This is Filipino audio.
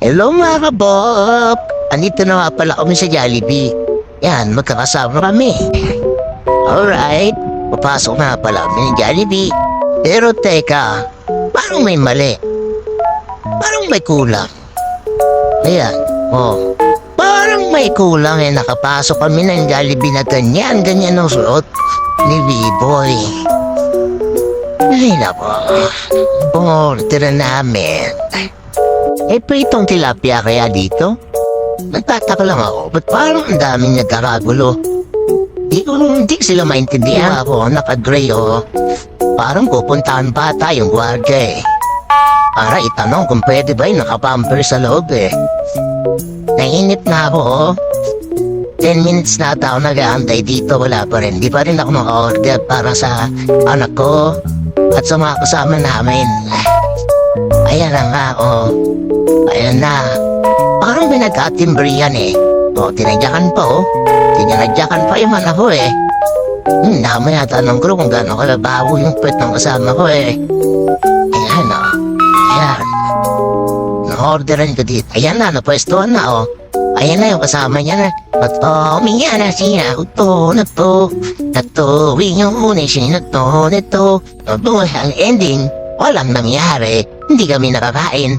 Hello mga kabop! Andito na nga pala kami sa Jollibee. Yan, magkakasama kami. Alright, papasok na pala kami ng Jollibee. Pero teka, parang may mali. Parang may kulang. Ayan, oh. Parang may kulang nakapasok kami ng Jollibee na ganyan ang suot ni B-Boy. Ay nako, order namin. Pritong tilapia kaya dito? Nagtataka lang ako, ba't parang ang daming nagkakagulo? Hindi sila maintindihan ako, naka-gray Parang pupuntahan pa tayong gwardiya para itanong kung pwede ba yung nakapamper sa loob Nainip na ako 10 minutes na ako nag-aantay dito, wala pa rin. Di pa rin ako maka-order para sa anak ko at sa mga kasama namin. Ayan na nga, Ayan na. Parang pinag-atimbre yan tinadyakan pa, Tinadyakan pa yung anak ko Namaya tanong ko kung gano'n kalabaho yung pet ng kasama ko Ayan, Ayan. Na-orderan ko dito. Ayan na, napwestuhan na, Ayan na yung kasama niya na. Umiya na siya. Natuwing yung unishin na nito. Ang ending, walang nangyari. Hindi kami nakakain.